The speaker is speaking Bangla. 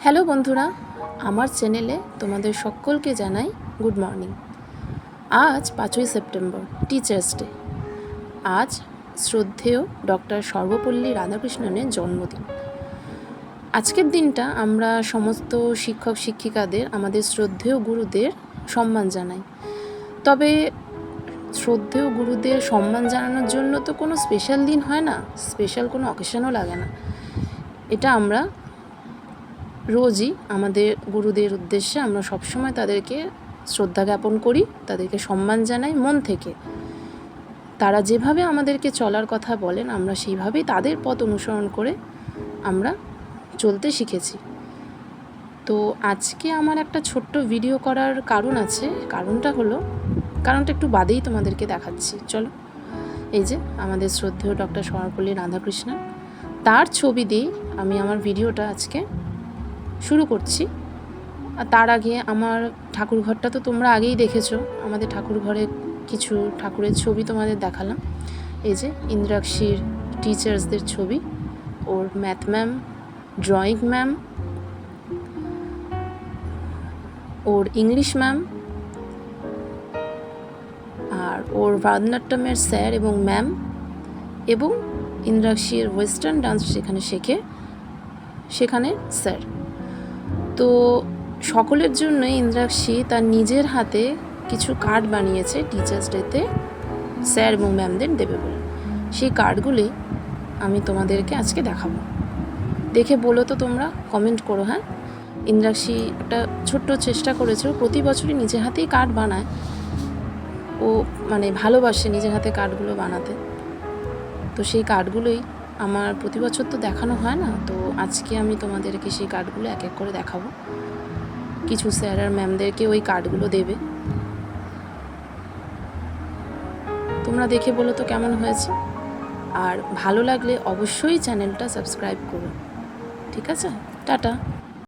হ্যালো বন্ধুরা, আমার চ্যানেলে তোমাদের সকলকে জানাই গুড মর্নিং। আজ 5ই সেপ্টেম্বর, টিচার্স ডে। আজ শ্রদ্ধেয় ডক্টর সর্বপল্লী রাধাকৃষ্ণনের জন্মদিন। আজকের দিনটা আমরা সমস্ত শিক্ষক শিক্ষিকাদের, আমাদের শ্রদ্ধেয় গুরুদের সম্মান জানাই। তবে শ্রদ্ধেয় গুরুদের সম্মান জানানোর জন্য তো কোনো স্পেশাল দিন হয় না, স্পেশাল কোনো অকেশনও লাগে না। এটা আমরা রোজই আমাদের গুরুদের উদ্দেশ্যে আমরা সবসময় তাদেরকে শ্রদ্ধা জ্ঞাপন করি, তাদেরকে সম্মান জানাই মন থেকে। তারা যেভাবে আমাদেরকে চলার কথা বলেন, আমরা সেইভাবেই তাদের পথ অনুসরণ করে আমরা চলতে শিখেছি। তো আজকে আমার একটা ছোট্ট ভিডিও করার কারণ আছে। কারণটা একটু বাদেই তোমাদেরকে দেখাচ্ছি। চলো, এই যে আমাদের শ্রদ্ধেয় ডক্টর সর্বপল্লী রাধাকৃষ্ণন, তার ছবি দিয়েই আমি আমার ভিডিওটা আজকে শুরু করছি। আর তার আগে আমার ঠাকুর ঘরটা তো তোমরা আগেই দেখেছো। আমাদের ঠাকুর ঘরে কিছু ঠাকুরের ছবি তোমাদের দেখালাম। এই যে ইন্দ্রাক্ষীর টিচার্সদের ছবি, ওর ম্যাথ ম্যাম, ড্রয়িং ম্যাম, ওর ইংলিশ ম্যাম, আর ওর ভারতনাট্যমের স্যার এবং ম্যাম, এবং ইন্দ্রাক্ষীর ওয়েস্টার্ন ডান্স যেখানে শেখে সেখানে স্যার। তো সকলের জন্য ইন্দ্রাক্ষী তার নিজের হাতে কিছু কার্ড বানিয়েছে টিচার্স ডেতে স্যার এবং ম্যামদের দেবে বলে। সেই কার্ডগুলি আমি তোমাদেরকে আজকে দেখাবো। দেখে বলো তো তোমরা, কমেন্ট করো। হ্যাঁ, ইন্দ্রাক্ষী একটা ছোট্ট চেষ্টা করেছে। ও প্রতি বছরই নিজের হাতেই কার্ড বানায়। ও ভালোবাসে নিজের হাতে কার্ডগুলো বানাতে। তো সেই কার্ডগুলোই আমার প্রতি বছর তো দেখানো হয় না, তো আজকে আমি তোমাদেরকে সেই কার্ডগুলো এক এক করে দেখাবো। কিছু স্যার আর ম্যামদেরকে ওই কার্ডগুলো দেবে। তোমরা দেখে বলো তো কেমন হয়েছে। আর ভালো লাগলে অবশ্যই চ্যানেলটা সাবস্ক্রাইব করো। ঠিক আছে, টাটা।